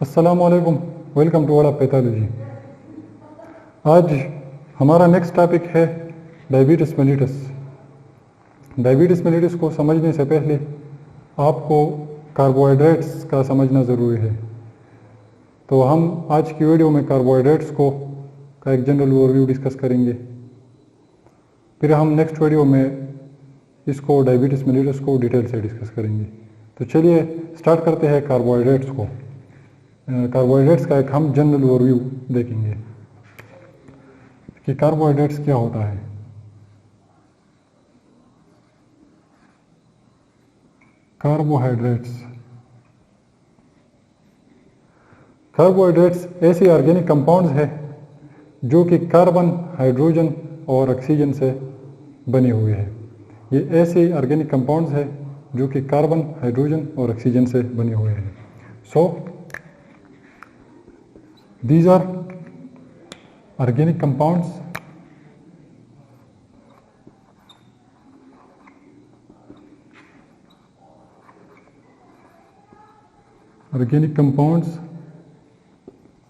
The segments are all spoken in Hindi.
अस्सलामुअलैकुम, वेलकम टू वाला पैथोलॉजी। आज हमारा नेक्स्ट टॉपिक है डायबिटीज़ मेलिटस। डायबिटीज़ मेलिटस को समझने से पहले आपको कार्बोहाइड्रेट्स का समझना ज़रूरी है। तो हम आज की वीडियो में कार्बोहाइड्रेट्स को का एक जनरल ओवरव्यू डिस्कस करेंगे। फिर हम नेक्स्ट वीडियो में इसको डायबिटीज़ मेलिटस को डिटेल से डिस्कस करेंगे। तो चलिए स्टार्ट करते हैं कार्बोहाइड्रेट्स को। कार्बोहाइड्रेट्स का एक हम जनरल ओवरव्यू देखेंगे कि कार्बोहाइड्रेट्स क्या होता है। कार्बोहाइड्रेट्स ऐसे ऑर्गेनिक कंपाउंड्स है जो कि कार्बन, हाइड्रोजन और ऑक्सीजन से बने हुए हैं। ये ऐसे ऑर्गेनिक कंपाउंड्स है जो कि कार्बन, हाइड्रोजन और ऑक्सीजन से बने हुए हैं। सो these are organic compounds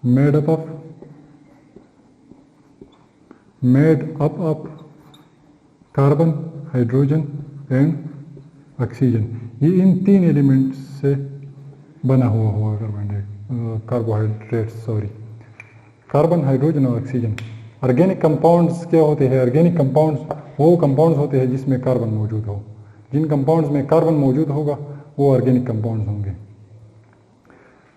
made up of carbon, hydrogen and oxygen. ये इन तीन एलिमेंट्स से बना हुआ कार्बन, हाइड्रोजन और ऑक्सीजन। ऑर्गेनिक कंपाउंड्स क्या होते हैं? ऑर्गेनिक कंपाउंड्स वो कंपाउंड्स होते हैं जिसमें कार्बन मौजूद हो। जिन कंपाउंड्स में कार्बन मौजूद होगा वो ऑर्गेनिक कंपाउंड्स होंगे।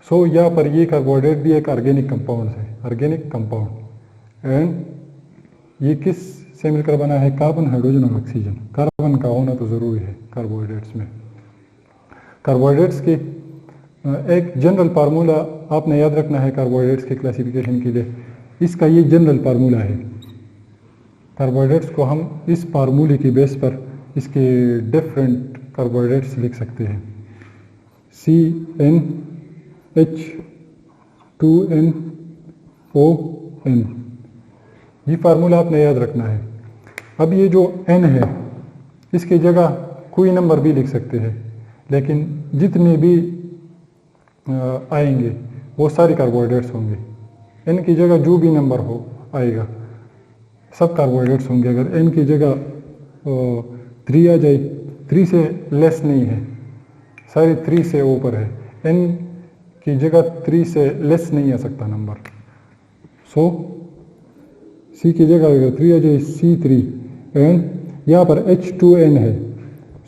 सो यहाँ पर ये कार्बोहाइड्रेट भी एक ऑर्गेनिक कंपाउंड है, ऑर्गेनिक कंपाउंड। एंड ये किस से मिलकर बना है? कार्बन, हाइड्रोजन और ऑक्सीजन। कार्बन का होना तो ज़रूरी है कार्बोहाइड्रेट्स में। कार्बोहाइड्रेट्स की एक जनरल फार्मूला आपने याद रखना है कार्बोहाइड्रेट्स के क्लासिफिकेशन के लिए। इसका ये जनरल फार्मूला है। कार्बोहाइड्रेट्स को हम इस फार्मूले की बेस पर इसके डिफरेंट कार्बोहाइड्रेट्स लिख सकते हैं। CnH2nOn, ये फार्मूला आपने याद रखना है। अब ये जो N है इसकी जगह कोई नंबर भी लिख सकते हैं, लेकिन जितने भी आएंगे वो सारे कार्बोहाइड्रेट्स होंगे। N की जगह जो भी नंबर हो आएगा सब कार्बोहाइड्रेट्स होंगे। अगर N की जगह 3 आ जाए, 3 से लेस नहीं है, सारे 3 से ऊपर है। N की जगह 3 से लेस नहीं आ सकता नंबर। सो C की जगह अगर 3 आ जाए C3, एंड यहाँ पर H2N है।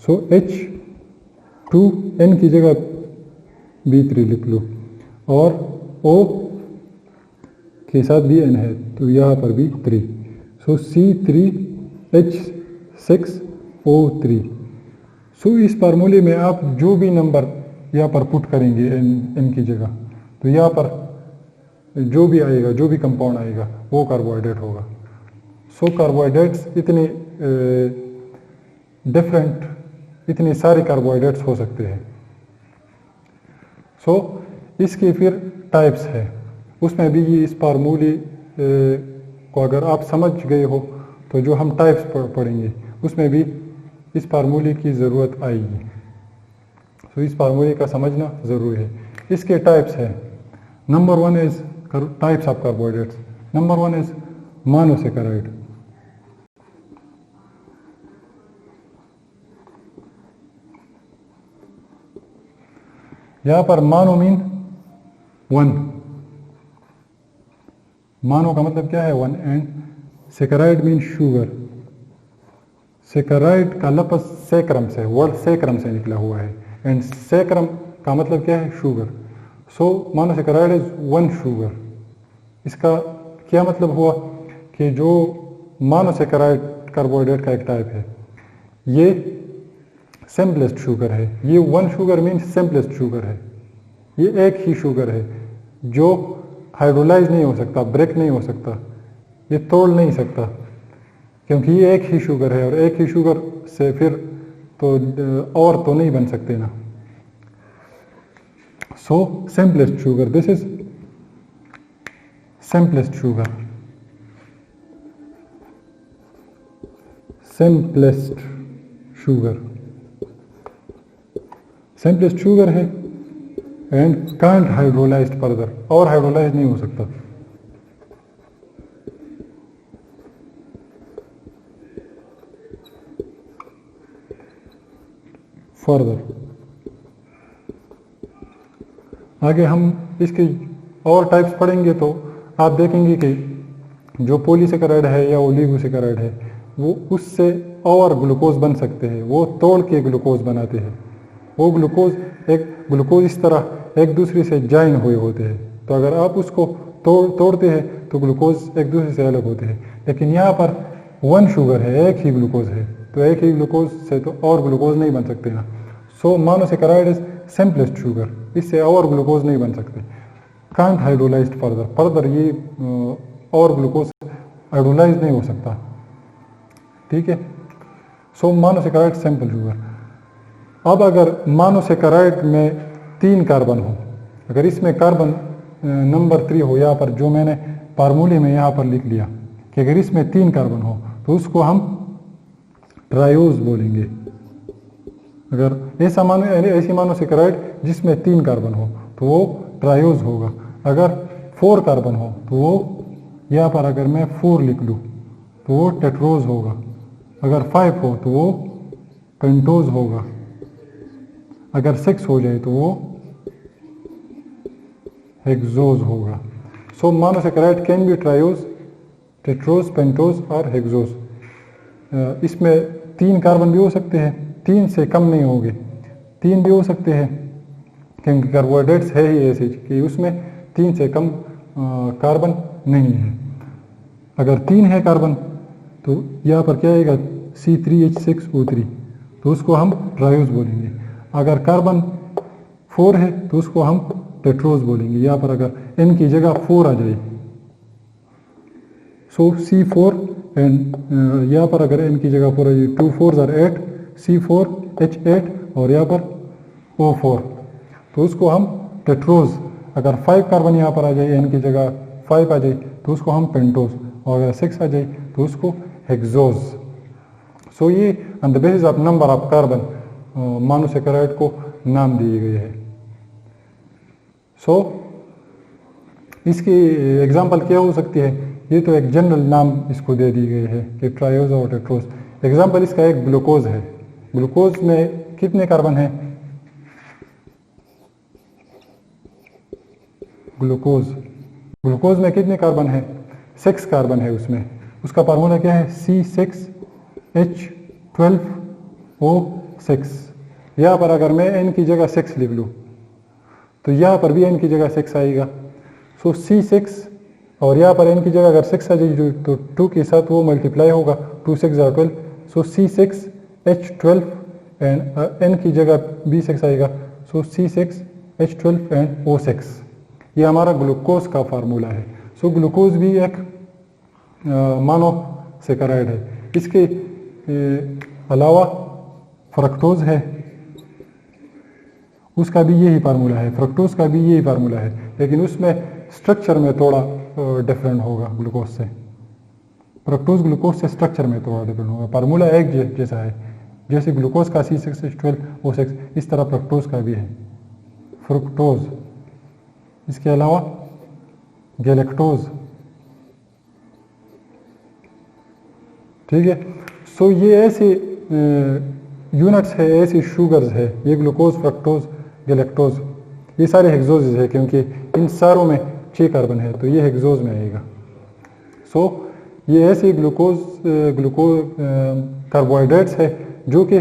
सो H2N की जगह B3 लिख लो, और O के साथ भी N है तो यहाँ पर भी 3। सो C3H6O3। सो इस फार्मूले में आप जो भी नंबर यहाँ पर पुट करेंगे N की जगह, तो यहाँ पर जो भी आएगा, जो भी कंपाउंड आएगा वो कार्बोहाइड्रेट होगा। सो कार्बोहाइड्रेट्स इतने डिफरेंट, इतने सारे कार्बोहाइड्रेट्स हो सकते हैं। सो इसके फिर टाइप्स है, उसमें भी ये इस फार्मूले को अगर आप समझ गए हो तो जो हम टाइप्स पढ़ेंगे उसमें भी इस फार्मूले की ज़रूरत आएगी। तो इस फार्मूले का समझना ज़रूरी है। इसके टाइप्स है। Number 1 is types of carbohydrates. Number 1 is monosaccharide. यहाँ पर मोनो मीन 1, मोनो का मतलब क्या है? 1, and saccharide mean sugar. Saccharide का लफ्ज़ सैक्रम से, वर्ड सैक्रम से निकला हुआ है, एंड सैक्रम का मतलब क्या है? Sugar. So monosaccharide is 1 sugar. इसका क्या मतलब हुआ कि जो मोनोसैकेराइड कार्बोहाइड्रेट का एक टाइप है, ये सिंपलेस्ट शुगर है। ये 1 शुगर मीन सिंपलेस्ट शुगर है। ये एक ही शुगर है जो हाइड्रोलाइज नहीं हो सकता, ब्रेक नहीं हो सकता, ये तोड़ नहीं सकता, क्योंकि ये एक ही शुगर है, और एक ही शुगर से फिर तो और तो नहीं बन सकते ना। So simplest sugar, this is simplest sugar. Simplest sugar है, एंड कांट हाइड्रोलाइज्ड फर्दर, और हाइड्रोलाइज नहीं हो सकता। फर्दर आगे हम इसकी और टाइप्स पढ़ेंगे तो आप देखेंगे कि जो पॉलीसेकेराइड है या ओलिगोसेकेराइड है वो उससे और ग्लूकोज बन सकते हैं, वो तोड़ के ग्लूकोज बनाते हैं। वो ग्लूकोज इस तरह एक दूसरे से जॉइन हुए होते हैं, तो अगर आप उसको तोड़ते हैं तो ग्लूकोज एक दूसरे से अलग होते हैं। लेकिन यहाँ पर वन शुगर है, एक ही ग्लूकोज है, तो एक ही ग्लूकोज से तो और ग्लूकोज नहीं बन सकते ना। सो मोनोसेकेराइड इज सिंपलेस्ट शुगर, इससे और ग्लूकोज नहीं बन सकते। कांट हाइड्रोलाइज्ड फर्दर ये और ग्लूकोज हाइड्रोलाइज नहीं हो सकता, ठीक है। सो मोनोसेकेराइड सिंपल शुगर। अब अगर मोनोसेकेराइड में 3 कार्बन हो, अगर इसमें कार्बन नंबर 3 हो, यहाँ पर जो मैंने फार्मूले में यहाँ पर लिख लिया कि अगर इसमें 3 कार्बन हो तो उसको हम ट्रायोज बोलेंगे। अगर ऐसी मोनोसेकेराइड जिसमें 3 कार्बन हो तो वो ट्रायोज होगा। अगर 4 कार्बन हो तो वो, यहाँ पर अगर मैं 4 लिख लूँ तो वो टेट्रोज होगा। अगर 5 हो तो वो पेंटोज होगा। अगर 6 हो जाए तो वो हेक्सोज होगा। So monosaccharide can be triose, tetrose, pentose और हेक्सोज। इसमें 3 कार्बन भी हो सकते हैं, 3 से कम नहीं होंगे, 3 भी हो सकते हैं, क्योंकि कार्बोहाइड्रेट्स है ही ऐसे कि उसमें 3 से कम कार्बन नहीं है। अगर 3 है कार्बन तो यहाँ पर क्या आएगा, C3H6O3, तो उसको हम ट्रायोज बोलेंगे। अगर कार्बन 4 है तो उसको हम टेट्रोज बोलेंगे। यहाँ पर अगर N की जगह 4 आ जाए, सो C4 एंड यहाँ पर अगर N की जगह 4 आ जाए, 2 4s are 8, C4H8 और यहाँ पर O4, तो उसको हम टेट्रोज। अगर 5 कार्बन यहाँ पर आ जाए, N की जगह 5 आ जाए तो उसको हम पेंटोज, और अगर 6 आ जाए तो उसको हेक्सोज। सो ये on the basis of number of carbon monosaccharide को नाम दिए गए हैं। सो इसकी एग्जांपल क्या हो सकती है, ये तो एक जनरल नाम इसको दे दी गई है कि ट्रायोज और टेट्रोज। एग्जांपल इसका एक ग्लूकोज है। ग्लूकोज में कितने कार्बन है, ग्लूकोज में कितने कार्बन है, 6 कार्बन है उसमें। उसका फार्मूला क्या है, C6H12O6। यहाँ पर अगर मैं N की जगह 6 लिख लूँ तो यहाँ पर भी N की जगह 6 आएगा। सो C6 और यहाँ पर N की जगह अगर 6 आ जाएगी तो 2 के साथ वो मल्टीप्लाई होगा, 2 6 are 12, so C6H12 and N की जगह भी 6 आएगा, सो C6H12 एंड O6। ये हमारा ग्लूकोज का फार्मूला है। सो ग्लूकोज भी एक मोनोसेकेराइड है। इसके अलावा फ्रक्टोज है, उसका भी यही फार्मूला है, फ्रक्टोज का भी यही फार्मूला है, लेकिन उसमें स्ट्रक्चर में थोड़ा डिफरेंट होगा ग्लूकोज से। फ्रक्टोज ग्लूकोज से स्ट्रक्चर में थोड़ा डिफरेंट होगा, फार्मूला एक जैसा है। जैसे ग्लूकोज का C6H12O6, इस तरह फ्रक्टोज का भी है, फ्रुक्टोज। इसके अलावा गैलेक्टोज, ठीक है। सो ये ऐसे यूनिट्स है, ऐसी शुगर्स है, ये ग्लूकोज, फ्रक्टोज, गैलेक्टोज, ये सारे हेक्सोजेस है, क्योंकि इन सारों में 6 कार्बन है तो ये हेक्सोज में आएगा। सो ये ऐसे ग्लूकोज कार्बोहाइड्रेट्स है जो कि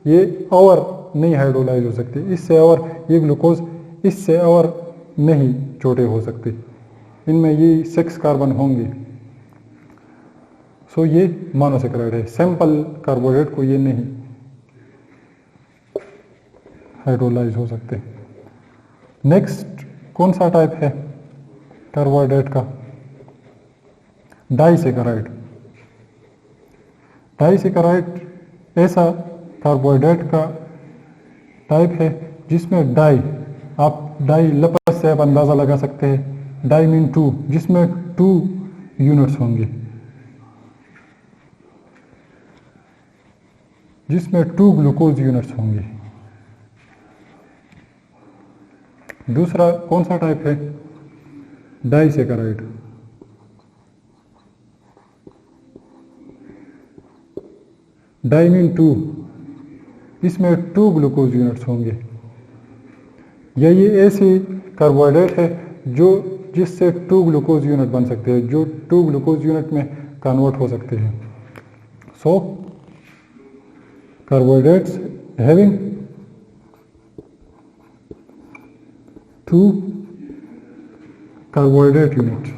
ये और नहीं हाइड्रोलाइज हो सकते, इससे और ये ग्लूकोज इससे और नहीं छोटे हो सकते, इनमें ये 6 कार्बन होंगे। सो ये मोनोसेकेराइड है। सिंपल कार्बोहाइड्रेट को ये नहीं हाइड्रोलाइज हो सकते। नेक्स्ट कौन सा टाइप है कार्बोहाइड्रेट का, डाइसेकेराइड। डाइसेकेराइड ऐसा कार्बोहाइड्रेट का टाइप है जिसमें डाई, आप डाई लफ्ज़ से आप अंदाज़ा लगा सकते हैं, डाई मीन 2, जिसमें 2 यूनिट्स होंगे, जिसमें 2 ग्लूकोज यूनिट्स होंगे। दूसरा कौन सा टाइप है? डाइसेकेराइड। डाई मीन 2, इसमें 2 ग्लूकोज यूनिट्स होंगे। या ये ऐसी कार्बोहाइड्रेट है जो जिससे 2 ग्लूकोज यूनिट बन सकते हैं, जो 2 ग्लूकोज यूनिट में कन्वर्ट हो सकते हैं। सो कार्बोहाइड्रेट्स हैविंग 2 कार्बोहाइड्रेट यूनिट्स।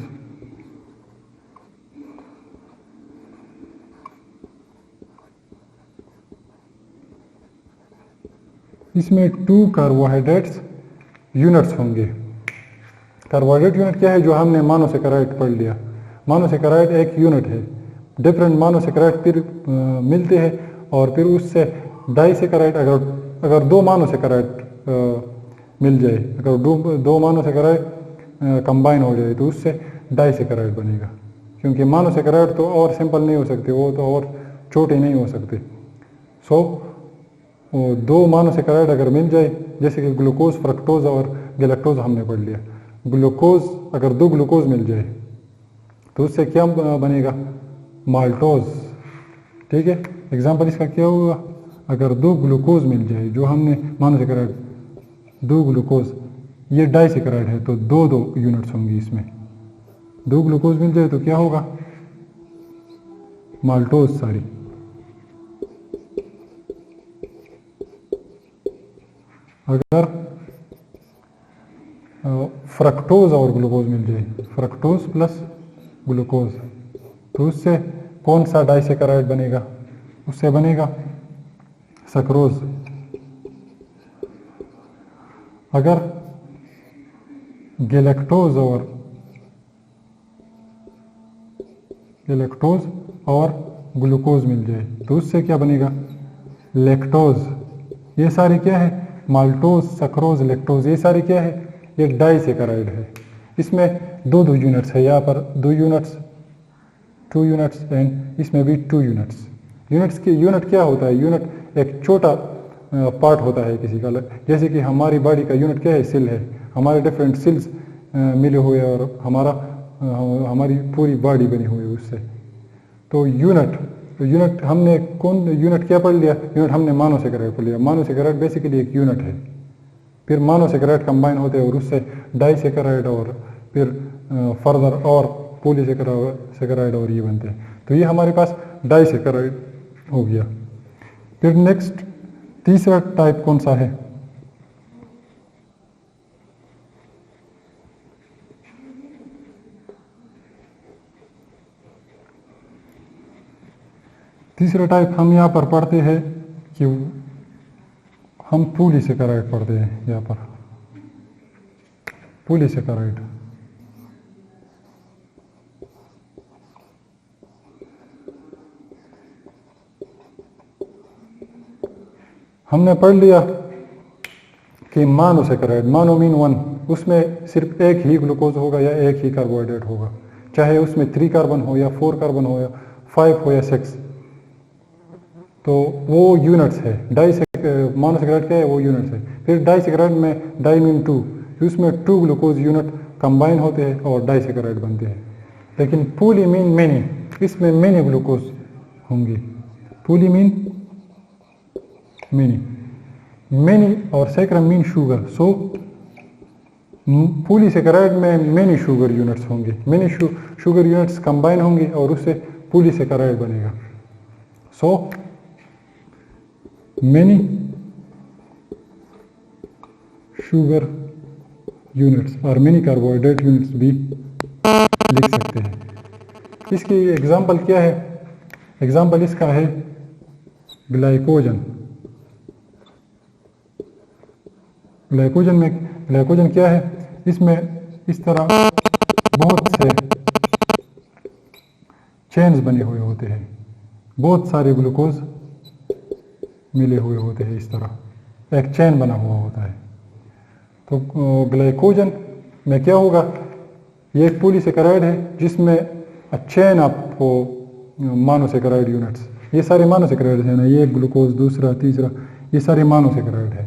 इसमें 2 कार्बोहाइड्रेट्स यूनिट्स होंगे। कार्बोहाइड्रेट यूनिट क्या है? जो हमने मोनोसेकेराइड पढ़ लिया। मोनोसेकेराइड एक यूनिट है। डिफरेंट मोनोसेकेराइड फिर मिलते हैं और फिर उससे डाइसेकेराइड, अगर 2 मोनोसेकेराइड मिल जाए, अगर 2 मोनोसेकेराइड कंबाइन हो जाए तो उससे डाइसेकेराइड बनेगा। क्योंकि मोनोसेकेराइड तो और सिंपल नहीं हो सकते, वो तो और छोटे नहीं हो सकते। सो 2 मोनोसेकेराइड अगर मिल जाए, जैसे कि ग्लूकोज, फ्रक्टोज और गैलेक्टोज हमने पढ़ लिया। ग्लूकोज, अगर 2 ग्लूकोज मिल जाए तो उससे क्या बनेगा? माल्टोज। ठीक है, एग्जांपल इसका क्या होगा? अगर 2 ग्लूकोज मिल जाए, जो हमने मोनोसेकेराइड 2 ग्लूकोज, ये डाइसेकेराइड है तो 2 यूनिट्स होंगी इसमें। 2 ग्लूकोज मिल जाए तो क्या होगा? माल्टोज सारी। अगर फ्रक्टोज और ग्लूकोज मिल जाए, फ्रक्टोज प्लस ग्लूकोज, तो उससे कौन सा डाइसेकेराइड बनेगा? उससे बनेगा सक्रोज। अगर गैलेक्टोज और ग्लूकोज मिल जाए तो उससे क्या बनेगा? लैक्टोज। ये सारे क्या है? माल्टोज, सक्रोज, लैक्टोज, ये सारे क्या है? ये डाइसेकेराइड है। इसमें 2 यूनिट्स है, यहाँ पर 2 यूनिट्स, 2 यूनिट्स एंड इसमें भी 2 यूनिट्स। यूनिट क्या होता है? यूनिट एक छोटा पार्ट होता है किसी का। जैसे कि हमारी बॉडी का यूनिट क्या है? सेल है। हमारे डिफरेंट सेल्स मिले हुए और हमारी पूरी बॉडी बनी हुई है उससे। तो यूनिट हमने कौन यूनिट क्या पढ़ लिया? यूनिट हमने मोनोसेकेराइड पढ़ लिया। मोनोसेकेराइड बेसिकली एक यूनिट है। फिर मोनोसेकेराइड कंबाइन होते हैं और उससे डाइसेकेराइड और फिर फर्दर और पॉलीसेकेराइड और ये बनते हैं। तो ये हमारे पास डाइसेकेराइड हो गया। फिर नेक्स्ट तीसरा टाइप कौन सा है? तीसरा टाइप हम यहाँ पर पढ़ते हैं कि हम पॉलीसेकेराइड पढ़ते हैं। यहाँ पर पॉलीसेकेराइड, हमने पढ़ लिया कि मोनोसेकेराइड, मोनो मीन 1, उसमें सिर्फ एक ही ग्लूकोज होगा या एक ही कार्बोहाइड्रेट होगा, चाहे उसमें 3 कार्बन हो या 4 कार्बन हो या 5 हो या 6, तो वो यूनिट्स है। मोनोसेकेराइड क्या है? वो यूनिट्स है। फिर डाइसेकेराइड में डाई मीन 2, उसमें 2 ग्लूकोज यूनिट कंबाइन होते हैं और डाइसेकेराइड बनते हैं। लेकिन पॉली मीन मेनी, इसमें मेनी ग्लूकोज होंगे। पॉली मीन मेनी और सेकेरा मीन शुगर। सो पॉलीसेकेराइड में मेनी शुगर यूनिट्स होंगे, मेनी शुगर यूनिट्स कंबाइन होंगे और उससे पॉलीसेकेराइड बनेगा। सो मेनी शुगर यूनिट्स और मेनी कार्बोहाइड्रेट यूनिट्स भी लिख सकते हैं। इसकी एग्जांपल क्या है? एग्जांपल इसका है ग्लाइकोजन। ग्लाइकोजन क्या है? इसमें इस तरह बहुत से चेन्स बने हुए होते हैं, बहुत सारे ग्लूकोज मिले हुए होते हैं, इस तरह एक चेन बना हुआ होता है। तो ग्लाइकोजन में क्या होगा? ये एक पॉलीसेकेराइड है जिसमें चेन ऑफ मोनोसेकेराइड यूनिट्स, ये सारे मोनोसेकेराइड है ना, ये ग्लूकोज, दूसरा, तीसरा, ये सारे मोनोसेकेराइड है।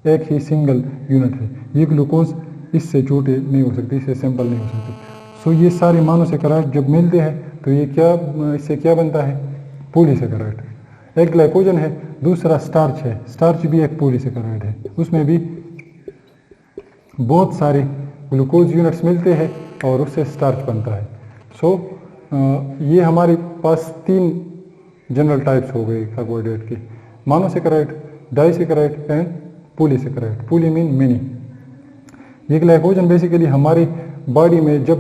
एक ही सिंगल यूनिट है। ये ग्लूकोज इससे छोटे नहीं हो सकते, इससे सिंपल नहीं हो सकते। सो ये सारे मोनोसेकेराइड जब मिलते हैं तो ये क्या, इससे क्या बनता है, पॉलीसेकेराइड। एक ग्लाइकोजन है, दूसरा स्टार्च है, स्टार्च भी एक पॉलीसेकेराइड है, उसमें भी बहुत सारे ग्लूकोज यूनिट्स मिलते हैं और उससे स्टार्च बनता है। सो ये हमारे पास 3 जनरल टाइप्स हो गए कार्बोहाइड्रेट के, monosaccharide, disaccharide and polysaccharide. Poly mean many. ये ग्लाइकोजन बेसिकली हमारी बॉडी में जब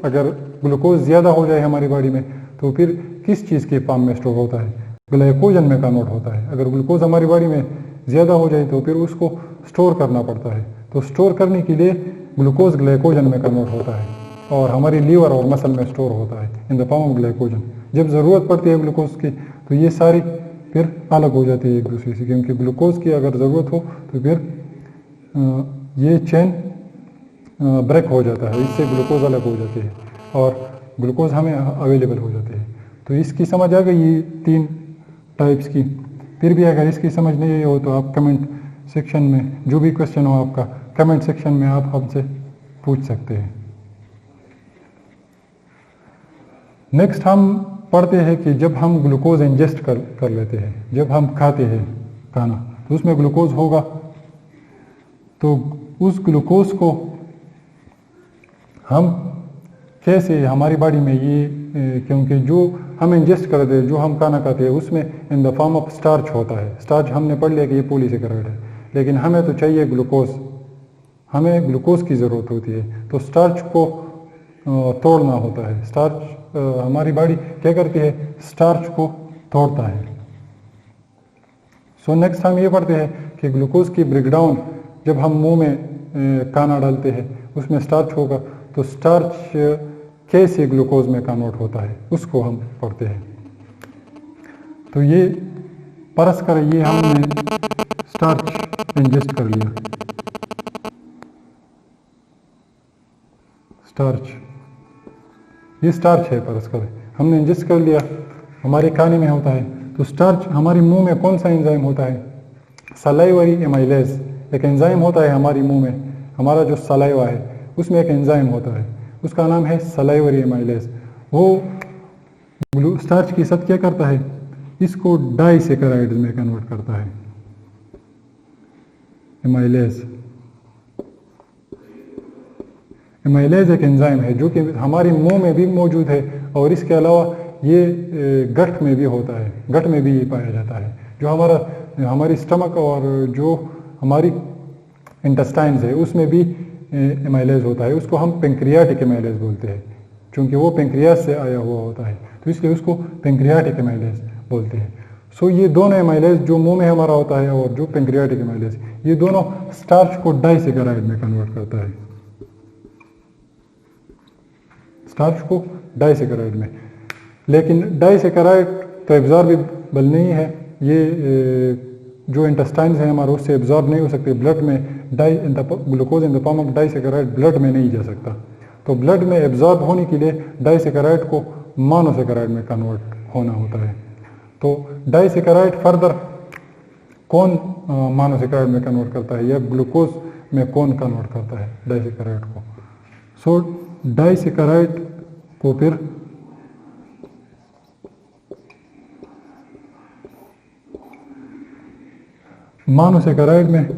अगर ग्लूकोज ज़्यादा हो जाए हमारी बॉडी में तो फिर किस चीज़ के फॉर्म में स्टोर होता है, ग्लाइकोजन में कन्वर्ट होता है। अगर ग्लूकोज हमारी बॉडी में ज़्यादा हो जाए तो फिर उसको स्टोर करना पड़ता है। तो स्टोर करने के लिए ग्लूकोज ग्लाइकोजन में कन्वर्ट होता है और हमारी लीवर और मसल में स्टोर होता है in the form of glycogen. जब ज़रूरत पड़ती है ग्लूकोज की तो ये सारी फिर अलग हो जाती है एक दूसरे से, क्योंकि ग्लूकोज की अगर ज़रूरत हो तो फिर ये चेन ब्रेक हो जाता है, इससे ग्लूकोज अलग हो जाती है और ग्लूकोज हमें अवेलेबल हो जाती है। तो इसकी समझ आ गई ये 3 टाइप्स की। फिर भी अगर इसकी समझ नहीं हो तो आप कमेंट सेक्शन में, जो भी क्वेश्चन हो आपका, कमेंट सेक्शन में आप हमसे पूछ सकते हैं। नेक्स्ट हम पढ़ते हैं कि जब हम ग्लूकोज इंजेस्ट कर लेते हैं, जब हम खाते हैं खाना तो उसमें ग्लूकोज होगा, तो उस ग्लूकोज को हम कैसे हमारी बॉडी में ये, क्योंकि जो हम इंजेस्ट करते हैं, जो हम खाना खाते हैं उसमें in the form of starch होता है। स्टार्च हमने पढ़ लिया कि ये पॉलीसेकेराइड है, लेकिन हमें तो चाहिए ग्लूकोज, हमें ग्लूकोज की ज़रूरत होती है। तो स्टार्च को तोड़ना होता है। स्टार्च हमारी बॉडी क्या करती है, स्टार्च को तोड़ता है। सो नेक्स्ट हम ये पढ़ते हैं कि ग्लूकोज की ब्रेकडाउन, जब हम मुंह में खाना डालते हैं उसमें स्टार्च होगा, तो स्टार्च कैसे ग्लूकोज में कन्वर्ट होता है उसको हम पढ़ते हैं। तो ये परस कर ये हमने स्टार्च इंजेस्ट कर लिया, स्टार्च, ये स्टार्च है परस कर हमने इंजेस्ट कर लिया, हमारे खाने में होता है। तो स्टार्च हमारे मुंह में कौन सा एंजाइम होता है, सलाइवरी एमाइलेज एक एंजाइम होता है हमारी मुंह में, हमारा जो सलाइवा है उसमें एक एंजाइम होता है, उसका नाम है सलाइवरी एमाइलेज। वो स्टार्च के साथ क्या करता है, इसको डाइसेकेराइड्स में कन्वर्ट करता है, एमाइलेज। एमाइलेज एक एंजाइम है जो कि हमारे मुंह में भी मौजूद है और इसके अलावा ये गट में भी होता है, गट में भी ये पाया जाता है। जो हमारी स्टमक और जो हमारी इंटेस्टाइन्स है उसमें भी एमाइलेज होता है, उसको हम पेंक्रियाटिक एमाइलेज बोलते हैं, क्योंकि वो पेंक्रियास से आया हुआ होता है तो इसलिए उसको पेंक्रियाटिक एमाइलेज बोलते हैं। सो ये दोनों एमाइलेज जो मुंह में हमारा होता है और जो पेंक्रियाटिक एमाइलेज, ये दोनों स्टार्च को डाइसेकेराइड में कन्वर्ट करता है, स्टार्च को डाइसेकेराइड में। लेकिन डाइसेकेराइड तो एब्जॉर्बेबल नहीं है, ये जो इंटेस्टाइन्स है हमारे उससे एब्जॉर्ब नहीं हो सकते ब्लड में। Glucose in the form of disaccharide blood में नहीं जा सकता, तो ब्लड में एब्जॉर्ब होने के लिए डाइसेकेराइड को मोनोसेकेराइड में कन्वर्ट होना होता है। तो डाइसेकेराइड फर्दर कौन मोनोसेकेराइड में कन्वर्ट करता है या ग्लूकोज में कौन कन्वर्ट करता है डाइसेकेराइड को। सो डाइसेकेराइड को फिर मोनोसेकेराइड में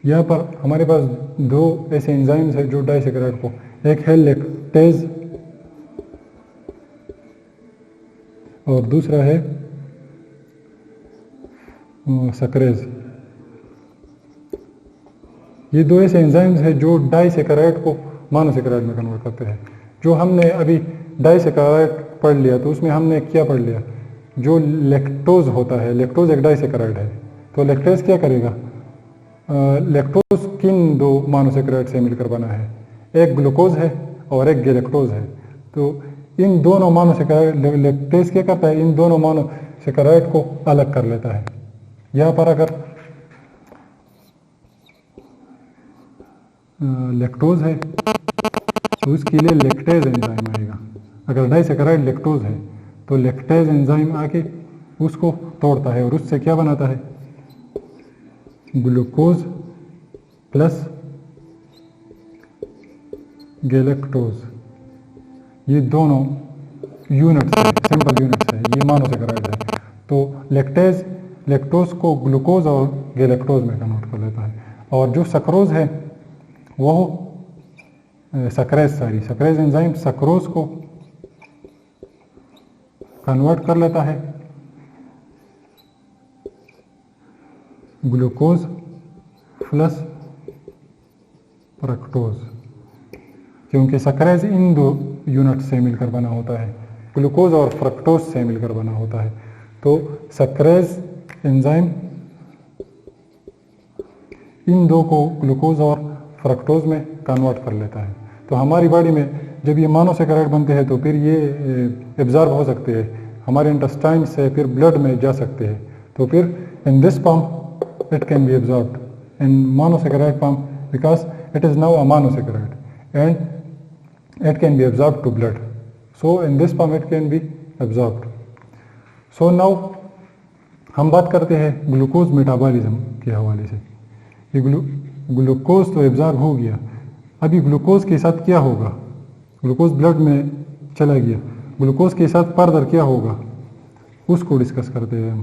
यहाँ पर हमारे पास 2 ऐसे एंजाइम्स है जो डाइसेकेराइड को, एक है लैक्टेज और दूसरा है सक्रेज। ये 2 ऐसे एंजाइम्स है जो डाइसेकेराइड को मोनोसेकेराइड में कन्वर्ट करते हैं। जो हमने अभी डाइसेकेराइड पढ़ लिया तो उसमें हमने क्या पढ़ लिया, जो लैक्टोज होता है, लैक्टोज एक डाइसेकेराइड है, तो लैक्टेज क्या करेगा, लैक्टोज किन 2 मोनोसेकेराइड से मिलकर बना है, एक ग्लूकोज है और एक गैलेक्टोज है। तो इन दोनों मोनोसेकेराइड, लैक्टेज क्या करता है, इन दोनों मोनोसेकेराइड को अलग कर लेता है। यहाँ पर अगर लैक्टोज है तो उसके लिए लैक्टेज एंजाइम आएगा। अगर डाइसेकेराइड लैक्टोज है तो लैक्टेज एंजाइम आके उसको तोड़ता है और उससे क्या बनाता है, ग्लूकोज प्लस गैलेक्टोज। ये दोनों यूनिट्स है, सिंपल यूनिट्स है, ये मोनोसेकेराइड है। तो लैक्टेज लैक्टोज को ग्लूकोज और गैलेक्टोज में कन्वर्ट कर लेता है, और जो सक्रोज है वो सक्रेज एंजाइम सक्रोज को कन्वर्ट कर लेता है ग्लूकोज प्लस फ्रक्टोज, क्योंकि सक्रेज इन दो यूनिट से मिलकर बना होता है, ग्लूकोज और फ्रक्टोज से मिलकर बना होता है। तो सक्रेज एंजाइम इन दो को ग्लूकोज और फ्रक्टोज में कन्वर्ट कर लेता है। तो हमारी बॉडी में जब ये मोनोसेकेराइड बनते हैं तो फिर ये एब्जॉर्ब हो सकते हैं हमारे इंटेस्टाइन से, फिर ब्लड में जा सकते हैं। तो फिर in this form it can be absorbed in monosaccharide form because it is now a monosaccharide and it can be absorbed to blood. So in this form it can be absorbed. So now हम बात करते हैं ग्लूकोज मेटाबॉलिज्म के हवाले से। ये ग्लूकोज तो एब्जॉर्ब हो गया, अभी ग्लूकोज के साथ क्या होगा, ग्लूकोज ब्लड में चला गया, ग्लूकोज के साथ फर्दर क्या होगा उसको डिस्कस करते हैं हम।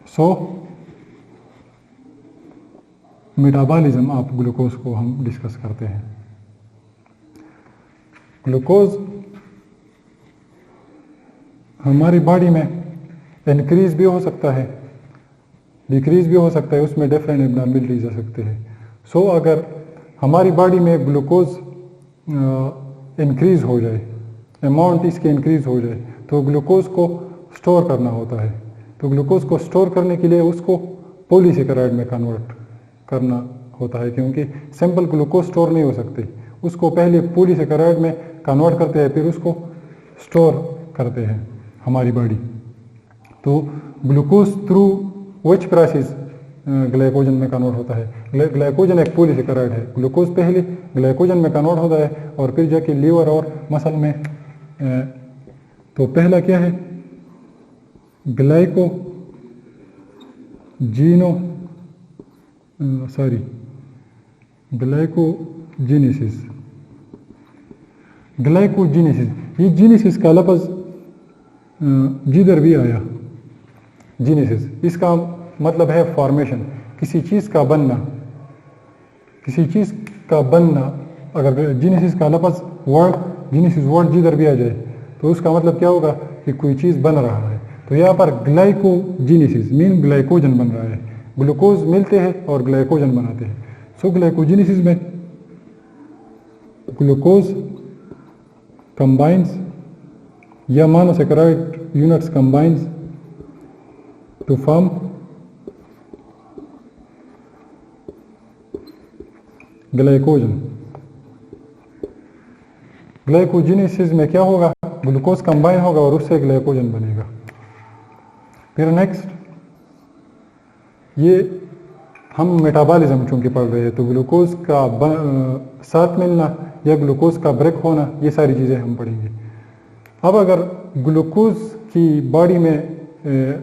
सो मेटाबॉलिज्म ऑफ ग्लूकोज को हम डिस्कस करते हैं। ग्लूकोज हमारी बॉडी में इंक्रीज भी हो सकता है, डिक्रीज भी हो सकता है, उसमें डिफरेंट एब्नॉर्मलिटीज आ सकते हैं। सो अगर हमारी बॉडी में ग्लूकोज इंक्रीज हो जाए, अमाउंट इसके इंक्रीज हो जाए, तो ग्लूकोज को स्टोर करना होता है। तो ग्लूकोज को स्टोर करने के लिए उसको पॉलीसेकेराइड में कन्वर्ट करना होता है, क्योंकि सिंपल ग्लूकोज स्टोर नहीं हो सकते, उसको पहले पॉलीसेकेराइड में कन्वर्ट करते हैं, फिर उसको स्टोर करते हैं हमारी बॉडी। तो glucose through which process glycogen में कन्वर्ट होता है। ग्लाइकोजन एक पॉलीसेकेराइड है, ग्लूकोज पहले ग्लाइकोजन में कन्वर्ट होता है और फिर जाके लीवर और मसल में। तो पहला क्या है, ग्लाइकोजीनेसिस। ये जीनेसिस का लफ्ज़ जिधर भी आया, जीनेसिस इसका मतलब है फॉर्मेशन, किसी चीज़ का बनना, किसी चीज़ का बनना। अगर जीनेसिस का लफ्ज़ जीनेसिस वर्ड जिधर भी आ जाए तो उसका मतलब क्या होगा कि कोई चीज़ बन रहा है। तो यहाँ पर ग्लाइकोजीनेसिस मीन ग्लाइकोजन बन रहा है, ग्लूकोज मिलते हैं और ग्लाइकोजन बनाते हैं। सो ग्लाइकोजीनेसिस में ग्लूकोज combines या monosaccharide units combines to form glycogen. Glycogenesis में क्या होगा, ग्लूकोज कंबाइन होगा और उससे ग्लाइकोजन बनेगा। फिर नेक्स्ट, ये हम मेटाबॉलिज्म चूंकि पढ़ रहे हैं तो ग्लूकोज का साथ मिलना या ग्लूकोज का ब्रेक होना, ये सारी चीज़ें हम पढ़ेंगे। अब अगर ग्लूकोज की बॉडी में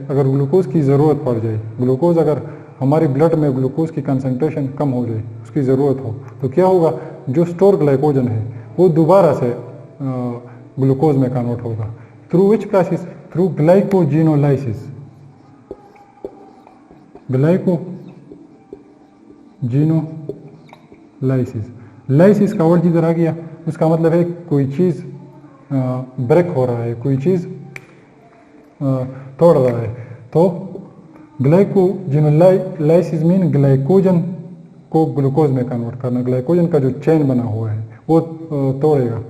अगर ग्लूकोज की ज़रूरत पड़ जाए, ग्लूकोज अगर हमारी ब्लड में ग्लूकोज की कंसंट्रेशन कम हो जाए, उसकी ज़रूरत हो, तो क्या होगा, जो स्टोर ग्लाइकोजन है वो दोबारा से ग्लूकोज में कन्वर्ट होगा। Through which process, through glycogenolysis. Glycogenolysis, lysis का वर्ड जिधर आ गया उसका मतलब है कोई चीज़ ब्रेक हो रहा है, कोई चीज़ तोड़ रहा है। तो ग्लाइकोजिनोलाइसिस मीन ग्लाइकोजन को ग्लूकोज में कन्वर्ट करना, ग्लाइकोजन का जो चेन बना हुआ है वो तोड़ेगा।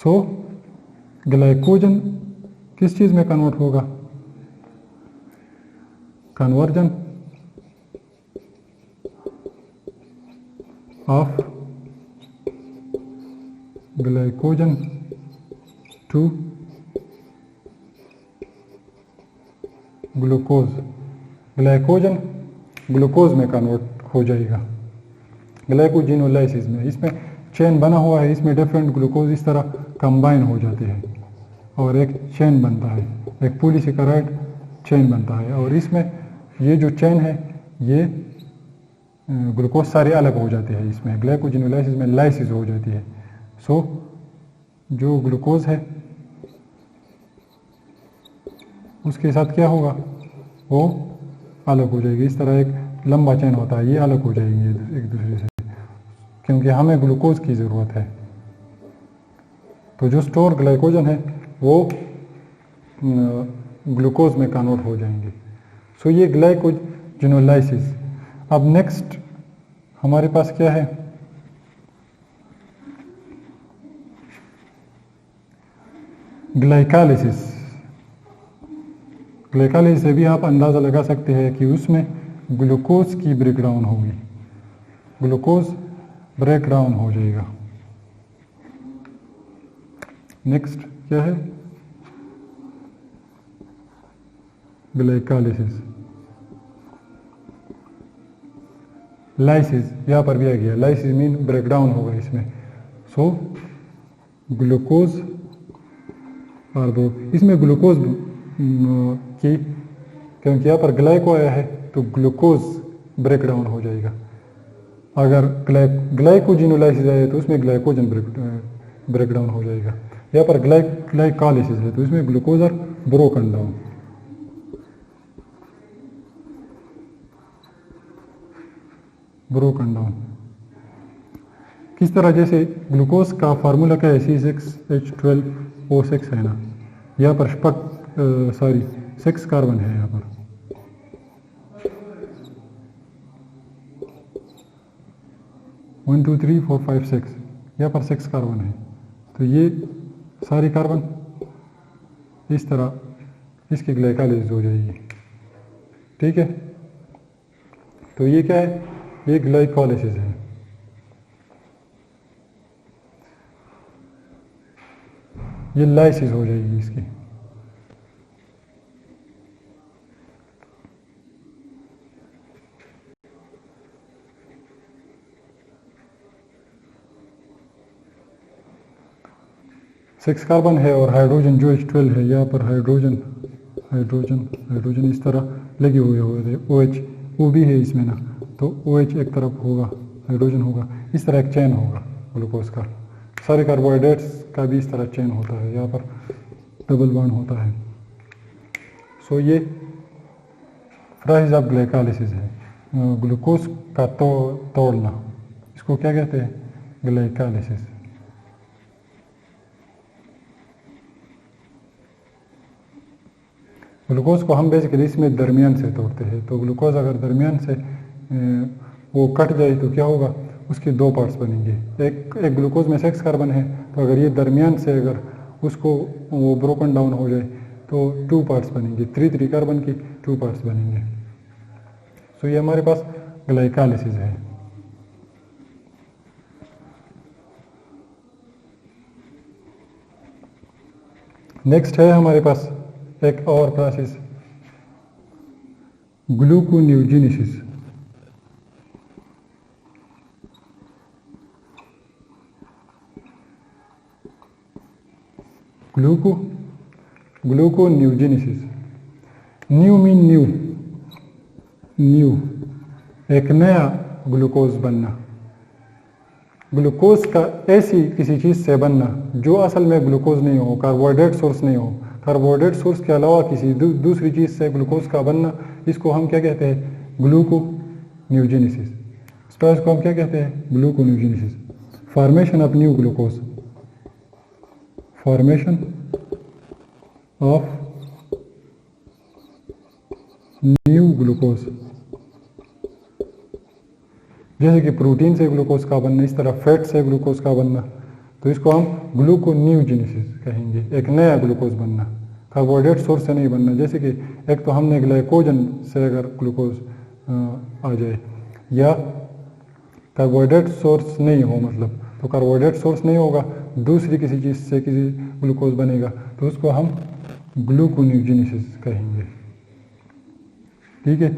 सो ग्लाइकोजन किस चीज़ में कन्वर्ट होगा, conversion of glycogen to glucose, glycogen glucose में कन्वर्ट हो जाएगा। ग्लाइकोजिनोलाइसिस में इसमें चेन बना हुआ है, इसमें डिफरेंट ग्लूकोज इस तरह कंबाइन हो जाते हैं और एक चेन बनता है, एक पॉलीसेकेराइड चेन बनता है। और इसमें ये जो चेन है ये ग्लूकोज सारे अलग हो जाते हैं। इसमें ग्लाइकोजिनोलाइसिस में लाइसिस हो जाती है। सो जो ग्लूकोज है उसके साथ क्या होगा, वो अलग हो जाएगी। इस तरह एक लंबा चेन होता है, ये अलग हो जाएंगे एक दूसरे से, क्योंकि हमें ग्लूकोज की ज़रूरत है। तो जो स्टोर ग्लाइकोजन है वो ग्लूकोज में कन्वर्ट हो जाएंगे। सो ये ग्लाइकोजिनोलाइसिस। अब नेक्स्ट हमारे पास क्या है, ग्लाइकालिसिस। ग्लाइकालिसिस से भी आप अंदाज़ा लगा सकते हैं कि उसमें ग्लूकोज की ब्रेकडाउन होगी, ग्लूकोज ब्रेकडाउन हो जाएगा। नेक्स्ट क्या है, ग्लाइकालिसिस। लाइसिस यहाँ पर भी आ गया, लाइसिस मीन ब्रेकडाउन होगा इसमें। सो ग्लूकोज और इसमें ग्लूकोज की, क्योंकि यहाँ पर ग्लाइको आया है तो ग्लूकोज ब्रेकडाउन हो जाएगा। अगर ग्लाइकोजिनोलाइसिस आए तो उसमें ग्लाइकोजन ब्रेकडाउन हो जाएगा। यहाँ पर ग्लाइकालिसिस है तो इसमें ग्लूकोज और ब्रोकन डाउन। ब्रोकन डाउन किस तरह, जैसे ग्लूकोज का फार्मूला क्या है, C6H12O6 है ना। यहाँ पर 6 कार्बन है, यहाँ पर 1 2 3 4 5 6, यहाँ पर 6 कार्बन है। तो ये सारी कार्बन इस तरह इसकी ग्लाइकालिसिस हो जाएगी। ठीक है, तो ये क्या है, ये ग्लाइकोलाइसिस है। ये लाइसिस हो जाएगी इसकी। सिक्स कार्बन है और हाइड्रोजन जो H12 है, यहाँ पर हाइड्रोजन इस तरह लगे हुए थे। OH वो भी है इसमें ना, तो OH एक तरफ होगा, हाइड्रोजन होगा, इस तरह एक चेन होगा ग्लूकोज का। सारे कार्बोहाइड्रेट्स का भी इस तरह चेन होता है, यहाँ पर डबल बॉन्ड होता है। सो ये प्रोसेस ऑफ ग्लाइकालिसिस है, ग्लूकोज का तोड़ना, इसको क्या कहते हैं, ग्लाइकालिसिस। ग्लूकोज को हम बेसिकली इसमें दरमियान से तोड़ते हैं। तो ग्लूकोज अगर दरमियान से वो कट जाए तो क्या होगा, उसके दो पार्ट्स बनेंगे। एक ग्लूकोज में 6 कार्बन है, तो अगर ये दरमियान से अगर उसको वो ब्रोकन डाउन हो जाए तो 2 पार्ट्स बनेंगे, 3 कार्बन की 2 पार्ट्स बनेंगे। सो ये हमारे पास ग्लाइकालिसिस है। नेक्स्ट है हमारे पास एक और प्रोसेस, ग्लूकोन्यूजेनेसिस। ग्लूकोन्यूजेनेसिस। न्यू मीन न्यू एक नया ग्लूकोज बनना, ग्लूकोज का ऐसी किसी चीज़ से बनना जो असल में ग्लूकोज नहीं हो, कार्बोहाइड्रेट सोर्स नहीं हो, कार्बोहाइड्रेट सोर्स के अलावा किसी दूसरी चीज़ से ग्लूकोज का बनना, इसको हम क्या कहते हैं, ग्लूकोन्यूजेनेसिस। इस प्रोसेस को हम क्या कहते हैं, gluconeogenesis. Formation of new glucose, formation of new glucose. जैसे कि प्रोटीन से ग्लूकोज का बनना, इस तरह फैट से ग्लूकोज का बनना, तो इसको हम ग्लूकोन्यूजेनेसिस कहेंगे, एक नया ग्लूकोज बनना, कार्बोहाइड्रेट सोर्स से नहीं बनना। जैसे कि एक तो हमने ग्लाइकोजन से अगर ग्लूकोज आ जाए, या कार्बोहाइड्रेट सोर्स नहीं हो, मतलब तो कार्बोहाइड्रेट सोर्स नहीं होगा, दूसरी किसी चीज़ से किसी ग्लूकोज बनेगा, तो उसको हम ग्लूकोन्यूजेनेसिस कहेंगे। ठीक है,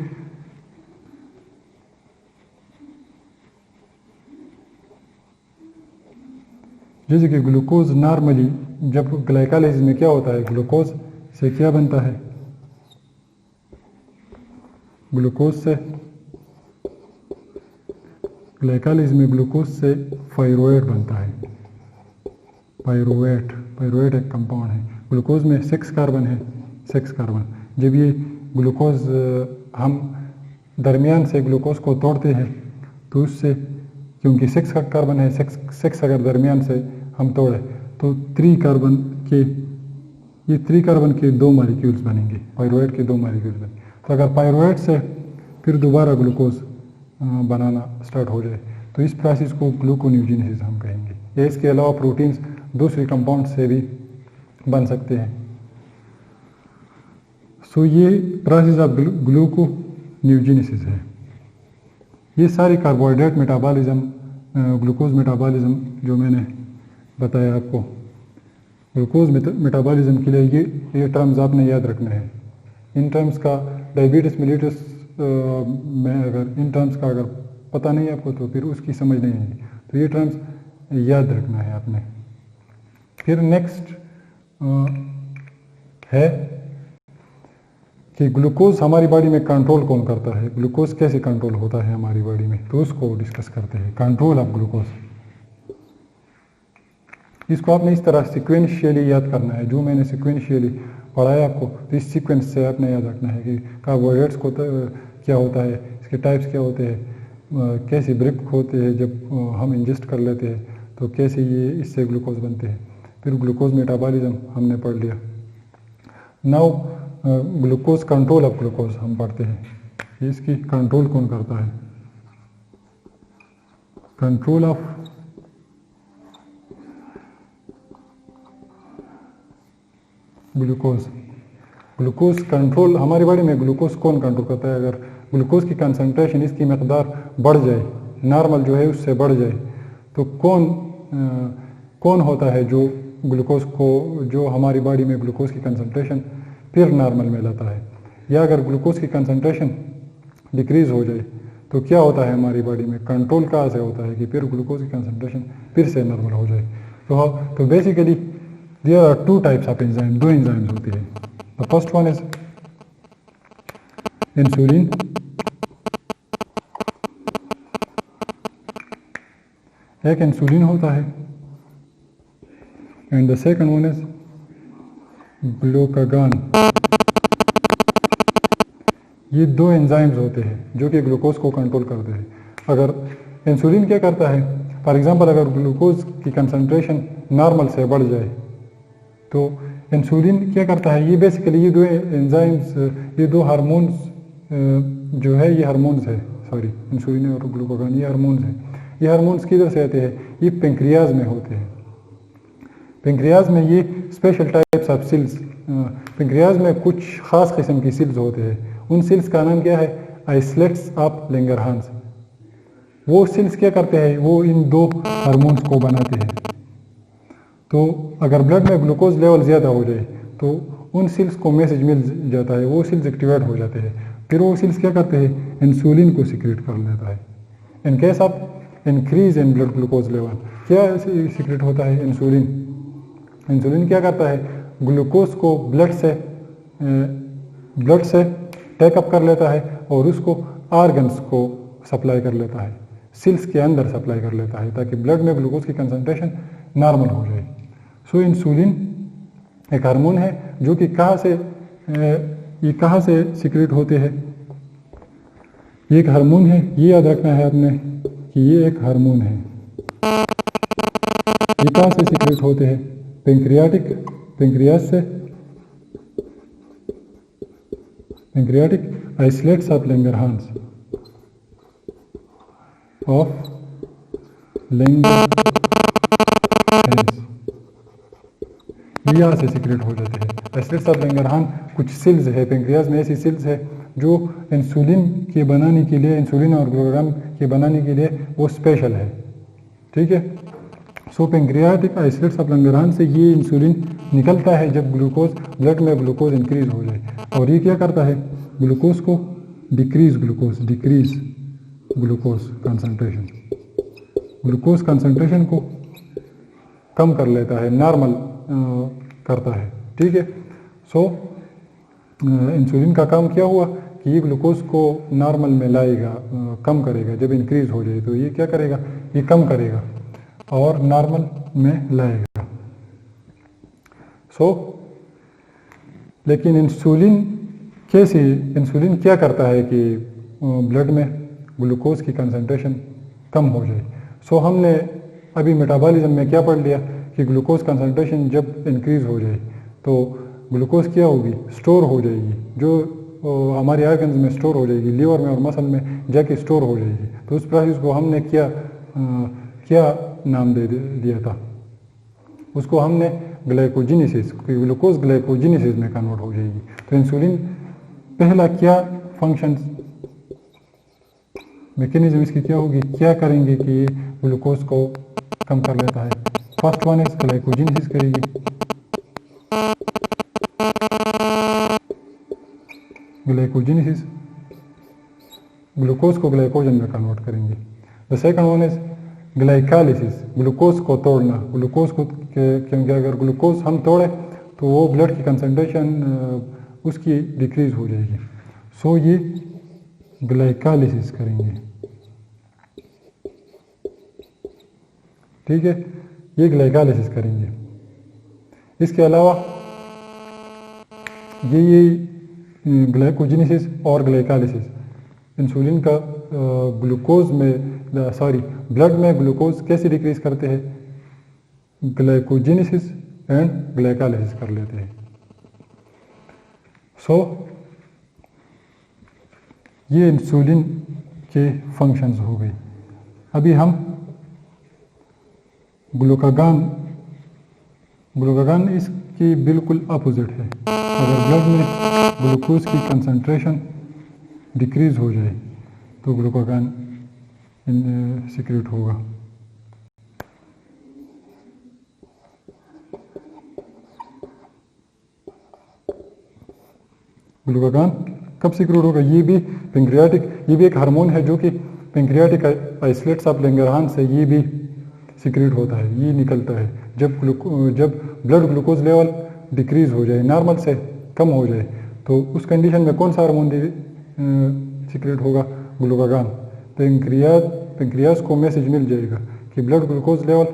जैसे कि ग्लूकोज नॉर्मली जब ग्लाइकोलाइसिस में क्या होता है, ग्लूकोज से क्या बनता है, ग्लूकोज से ग्लाइकोलाइसिस में ग्लूकोज से पाइरुवेट बनता है। पाइरुवेट एक कंपाउंड है। ग्लूकोज में 6 कार्बन है, 6 कार्बन। जब ये ग्लूकोज हम दरमियान से ग्लूकोज को तोड़ते हैं तो उससे, क्योंकि 6 का कार्बन है, 6 अगर दरमियान से हम तोड़े तो 3 कार्बन के 2 मॉलिक्यूल्स बनेंगे, पाइरुवेट के 2 मॉलिक्यूल्स बनेंगे। तो अगर पाइरुवेट से फिर दोबारा ग्लूकोज बनाना स्टार्ट हो जाए तो इस प्रोसेस को ग्लूकोन्यूजेनेसिस हम कहेंगे। या इसके अलावा प्रोटीन्स दूसरे कंपाउंड से भी बन सकते हैं। सो ये प्रोसेस ऑफ ग्लूकोन्यूजेनेसिस है। ये सारी कार्बोहाइड्रेट मेटाबॉलिज्म, ग्लूकोज मेटाबॉलिज्म जो मैंने बताया आपको, ग्लूकोज मेटाबॉलिज्म के लिए ये टर्म्स आपने याद रखने हैं। इन टर्म्स का डायबिटीज मेलिटस में अगर इन टर्म्स का अगर पता नहीं है आपको तो फिर उसकी समझ नहीं आएगी। तो ये टर्म्स याद रखना है आपने। फिर नेक्स्ट है कि ग्लूकोज हमारी बॉडी में कंट्रोल कौन करता है, ग्लूकोज कैसे कंट्रोल होता है हमारी बॉडी में, तो उसको डिस्कस करते हैं। कंट्रोल ऑफ ग्लूकोज, इसको आपने इस तरह सिक्वेंशियली याद करना है। जो मैंने सिक्वेंशियली पढ़ाया आपको, तो इस सीक्वेंस से आपने याद रखना है कि कार्बोहाइड्रेट्स को क्या होता है, इसके टाइप्स क्या होते हैं, कैसे ब्रेक होते हैं जब हम इंजेस्ट कर लेते हैं, तो कैसे ये इससे ग्लूकोज बनते हैं। फिर ग्लूकोज मेटाबॉलिज्म हमने पढ़ लिया। Now glucose, control of glucose हम पढ़ते हैं। इसकी कंट्रोल कौन करता है, control of glucose. Glucose control हमारी बॉडी में ग्लूकोज कौन कंट्रोल करता है। अगर ग्लूकोज की कंसंट्रेशन, इसकी मकदार बढ़ जाए, नॉर्मल जो है उससे बढ़ जाए, तो कौन होता है जो ग्लूकोज को, जो हमारी बॉडी में ग्लूकोज की कंसंट्रेशन फिर नॉर्मल में लाता है। या अगर ग्लूकोज की कंसंट्रेशन डिक्रीज हो जाए तो क्या होता है हमारी बॉडी में, कंट्रोल कहाँ से होता है कि फिर ग्लूकोज की कंसंट्रेशन फिर से नॉर्मल हो जाए। तो basically there are 2 types of enzymes, 2 enzymes होती है। The first one is insulin, एक इंसुलिन होता है, and the second one is glucagon. ये 2 एंजाइम्स होते हैं जो कि ग्लूकोज को कंट्रोल करते हैं। अगर इंसुलिन क्या करता है, फॉर एग्जांपल अगर ग्लूकोज की कंसंट्रेशन नॉर्मल से बढ़ जाए तो इंसुलिन क्या करता है, ये बेसिकली ये 2 एंजाइम्स, ये 2 हार्मोन्स जो है, ये हार्मोन्स है, सॉरी इंसुलिन और ग्लूकागॉन ये हार्मोन्स हैं। ये हार्मोन्स किधर से आते हैं, ये पेंक्रियाज में होते हैं। पेंक्रियाज में ये special types of cells, pancreas में कुछ खास किस्म की सेल्स होते हैं। उन सेल्स का नाम क्या है, आइसलेट्स ऑफ लैंगरहांस। वो सेल्स क्या करते हैं, वो इन 2 हार्मोन्स को बनाते हैं। तो अगर ब्लड में ग्लूकोज लेवल ज़्यादा हो जाए तो उन सेल्स को मैसेज मिल जाता है, वो सेल्स एक्टिवेट हो जाते हैं। फिर वो सेल्स क्या करते हैं, इंसुलिन को सीक्रेट कर लेता है। In case of increase in blood glucose level क्या सीक्रेट होता है, इंसुलिन। इंसुलिन क्या करता है, ग्लूकोज को ब्लड से टेकअप कर लेता है और उसको ऑर्गन्स को सप्लाई कर लेता है, सेल्स के अंदर सप्लाई कर लेता है, ताकि ब्लड में ग्लूकोज की कंसंट्रेशन नॉर्मल हो जाए। सो इंसुलिन एक हार्मोन है जो कि कहाँ से सीक्रेट होते हैं, ये एक हार्मोन है। ये याद रखना है आपने कि ये एक हार्मोन है। ये कहाँ से सीक्रेट होते हैं, पेंक्रियाटिक आइसलेट्स ऑफ लैंगरहांस ये यहाँ से सीक्रेट हो जाते हैं। आइसलेट्स ऑफ लैंगरहांस कुछ सेल्स है पेंक्रियाज में, ऐसी सेल्स है जो इंसुलिन के बनाने के लिए, इंसुलिन और ग्लूकागॉन के बनाने के लिए वो स्पेशल है, ठीक है। सो पेंक्रियाटिक आइसलेट्स ऑफ लैंगरहांस से ये इंसुलिन निकलता है जब ग्लूकोज, ब्लड में ग्लूकोज इंक्रीज हो जाए, और ये क्या करता है, ग्लूकोज को डिक्रीज ग्लूकोज कंसंट्रेशन को कम कर लेता है, नॉर्मल करता है। ठीक है। सो इंसुलिन का काम क्या हुआ कि ये ग्लूकोज को नॉर्मल में लाएगा, कम करेगा। जब इंक्रीज हो जाए तो ये क्या करेगा, ये कम करेगा और नॉर्मल में लाएगा। लेकिन इंसुलिन क्या करता है कि ब्लड में ग्लूकोज की कंसंट्रेशन कम हो जाए। हमने अभी मेटाबॉलिज्म में क्या पढ़ लिया कि ग्लूकोज कंसंट्रेशन जब इंक्रीज हो जाए तो ग्लूकोज क्या होगी, स्टोर हो जाएगी, जो हमारे ऑर्गन्स में स्टोर हो जाएगी, लीवर में और मसल में जाके स्टोर हो जाएगी। तो उस प्रोसेस को हमने क्या नाम दे दिया था, उसको हमने ग्लाइकोजेनेसिस, ग्लूकोज ग्लाइकोजेनेसिस में कन्वर्ट हो जाएगी। तो इंसुलिन पहला क्या फंक्शन मैकेनिज्म इसकी क्या होगी, क्या करेंगे कि ग्लूकोज को कम कर लेता है। फर्स्ट वन इज ग्लाइकोजेनेसिस करेगी, ग्लाइकोजेनेसिस ग्लूकोज को ग्लाइकोजन में कन्वर्ट करेंगे। The second one is glycolysis, glucose को तोड़ना, ग्लूकोज को, क्योंकि अगर ग्लूकोज हम तोड़े तो वो ब्लड की कंसंट्रेशन उसकी डिक्रीज हो जाएगी। ये ग्लाइकालिसिस करेंगे। ठीक है, ये ग्लाइकालिसिस करेंगे। इसके अलावा ये ग्लाइकोजेनेसिस और ग्लाइकालिसिस इंसुलिन का ग्लूकोज में ब्लड में ग्लूकोज कैसे डिक्रीज करते हैं, ग्लाइकोजेनेसिस एंड ग्लाइकालिसिस कर लेते हैं। ये इंसुलिन के फंक्शंस हो गए। अभी हम ग्लूकागॉन इसकी बिल्कुल अपोजिट है। अगर ब्लड में ग्लूकोज की कंसंट्रेशन डिक्रीज हो जाए तो ग्लूकागॉन सीक्रेट होगा। ग्लूकागॉन कब सीक्रेट होगा, ये भी एक हार्मोन है जो कि पेंक्रियाटिक आइसोलेट्स ऑफ लैंगरहांस से ये भी सीक्रेट होता है, ये निकलता है जब ब्लड ग्लूकोज लेवल डिक्रीज हो जाए, नॉर्मल से कम हो जाए, तो उस कंडीशन में कौन सा हार्मोन सीक्रेट होगा, ग्लूकागॉन। पेंक्रियास को मैसेज मिल जाएगा कि ब्लड ग्लूकोज लेवल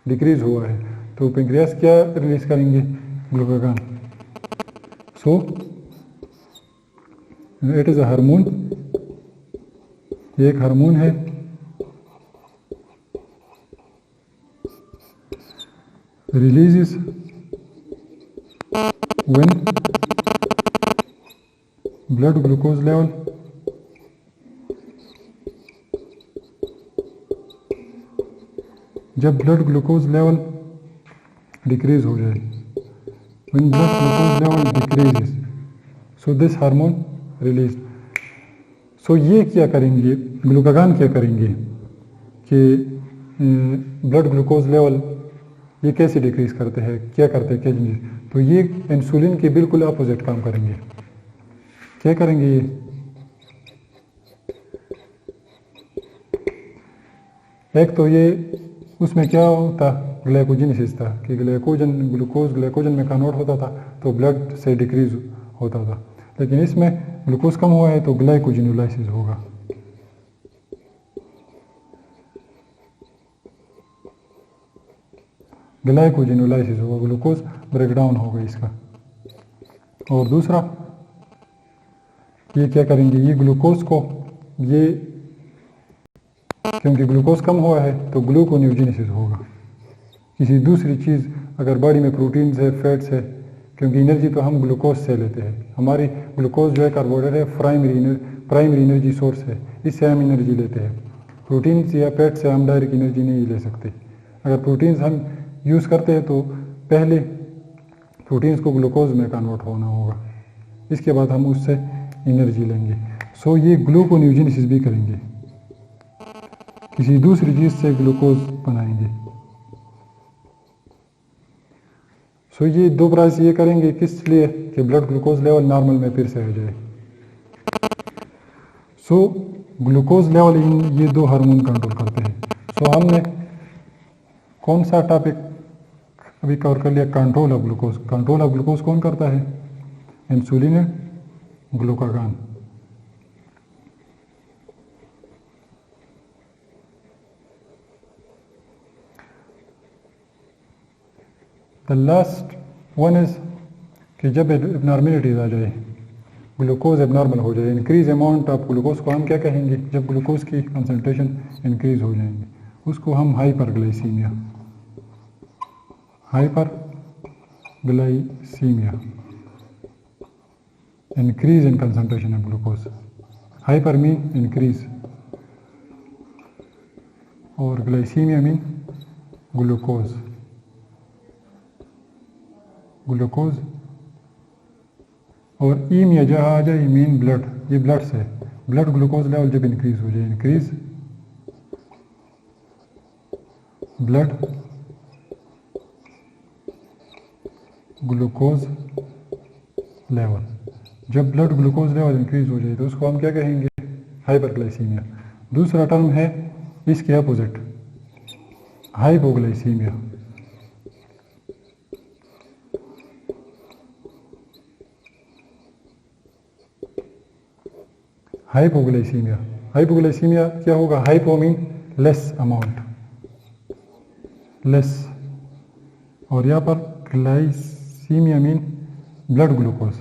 डिक्रीज हुआ है, तो पेंक्रियास क्या रिलीज करेंगे, glucagon. It is a hormone, एक हार्मोन है releases when blood glucose level जब ब्लड ग्लूकोज लेवल डिक्रीज हो जाए, when blood glucose level decreases, this hormone release. ये क्या करेंगे, ग्लूकागॉन क्या करेंगे कि ब्लड ग्लूकोज लेवल ये कैसे डिक्रीज करते हैं, क्या करते हैं, क्या चीज़, तो ये इंसुलिन के बिल्कुल अपोजिट काम करेंगे। क्या करेंगे ये, एक तो ये उसमें क्या होता, ग्लाइकोजेनेसिस था कि ग्लूकोज ग्लाइकोजन में कन्वर्ट होता था तो ब्लड से डिक्रीज होता था, लेकिन इसमें ग्लूकोज कम हुआ है तो ग्लाइकोजेनोलाइसिस होगा। ग्लाइकोजेनोलाइसिस होगा, ग्लूकोज ब्रेकडाउन होगा इसका। और दूसरा ये क्या करेंगे, ये ग्लूकोज को, ये क्योंकि ग्लूकोज कम हुआ है तो ग्लूकोन्यूजेनेसिस होगा। किसी दूसरी चीज़ अगर बॉडी में प्रोटीन्स है, फैट्स है, क्योंकि एनर्जी तो हम ग्लूकोज से लेते हैं, हमारी ग्लूकोज जो है कार्बोहाइड्रेट है, प्राइमरी एनर्जी सोर्स है, इससे हम एनर्जी लेते हैं। प्रोटीन्स या फैट से हम डायरेक्ट एनर्जी नहीं ले सकते। अगर प्रोटीन्स हम यूज़ करते हैं तो पहले प्रोटीन्स को ग्लूकोज में कन्वर्ट होना होगा, इसके बाद हम उससे एनर्जी लेंगे। ये ग्लूकोन्यूजेनेसिस भी करेंगे, किसी दूसरी चीज़ से ग्लूकोज बनाएंगे। ये दो प्रोसेस ये करेंगे किस लिए, कि ब्लड ग्लूकोज लेवल नॉर्मल में फिर से आ जाए। ग्लूकोज लेवल इन ये दो हार्मोन कंट्रोल करते हैं। हमने कौन सा टॉपिक अभी कवर कर लिया? Control of glucose. Control of glucose कौन करता है? Insulin and glucagon. The last one is कि जब एबनॉर्मेलिटीज आ जाए, ग्लूकोज एबनॉर्मल हो जाए, इंक्रीज अमाउंट ऑफ ग्लूकोज को हम क्या कहेंगे? जब ग्लूकोज की कंसंट्रेशन इंक्रीज हो जाएंगे उसको हम hyperglycaemia, hyperglycaemia, increase in concentration of glucose. Hyper mean increase और ग्लाइसीमिया मीन ग्लूकोज, ग्लूकोज। और ई में जहाँ आ जाए मीन ब्लड, ये ब्लड से ब्लड ग्लूकोज लेवल जब इंक्रीज हो जाए, इंक्रीज ब्लड ग्लूकोज लेवल। जब ब्लड ग्लूकोज लेवल इंक्रीज हो जाए तो उसको हम क्या कहेंगे? हाइपरग्लाइसीमिया। दूसरा टर्म है इसके अपोजिट, हाइपोग्लाइसीमिया। हाइपोग्लाइसीमिया, हाइपोग्लाइसीमिया क्या होगा? Hypo mean less amount, less, और यहाँ पर glycaemia mean blood glucose,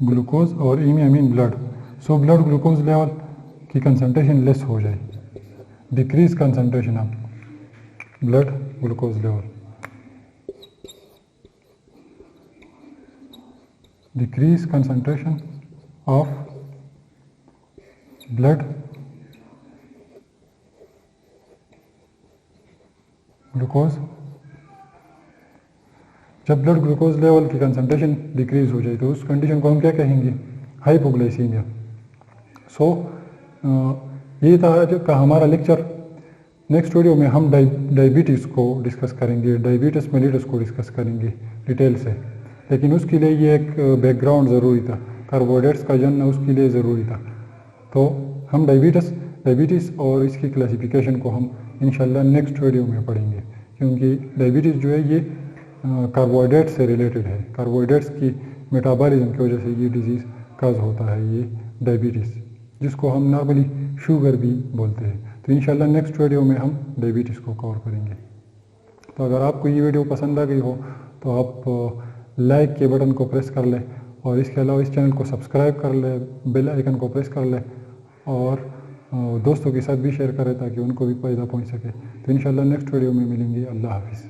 glucose और aemia mean blood. So blood glucose level की कंसंट्रेशन लेस हो जाए, decrease concentration of blood glucose level, decrease concentration of blood glucose. जब ब्लड ग्लूकोज लेवल की कंसंट्रेशन डिक्रीज हो जाए तो उस कंडीशन को हम क्या कहेंगे? हाइपोग्लाइसीमिया। सो ये था आज का हमारा लेक्चर। नेक्स्ट वीडियो में हम डायबिटीज़ को डिस्कस करेंगे, डायबिटीज़ मेलिटस को डिस्कस करेंगे डिटेल से, लेकिन उसके लिए ये एक बैकग्राउंड ज़रूरी था, कार्बोहाइड्रेट्स का जानना उसके लिए ज़रूरी था। तो हम डायबिटीज़ और इसकी क्लासिफिकेशन को हम इंशाल्लाह नेक्स्ट वीडियो में पढ़ेंगे, क्योंकि डायबिटीज़ जो है ये कार्बोहाइड्रेट से रिलेटेड है। कार्बोहाइड्रेट्स की मेटाबॉलिज्म की वजह से ये डिजीज़ काज होता है, ये डायबिटीज़, जिसको हम नॉर्मली शुगर भी बोलते हैं। तो इंशाल्लाह नेक्स्ट वीडियो में हम डायबिटीज़ को कवर करेंगे। तो अगर आपको ये वीडियो पसंद आ गई हो तो आप लाइक के बटन को प्रेस कर लें, और इसके अलावा इस चैनल को सब्सक्राइब कर लें, बेल आइकन को प्रेस कर लें, और दोस्तों के साथ भी शेयर करें ताकि उनको भी फ़ायदा पहुंच सके। तो इंशाल्लाह नेक्स्ट वीडियो में मिलेंगे। अल्लाह हाफिज़।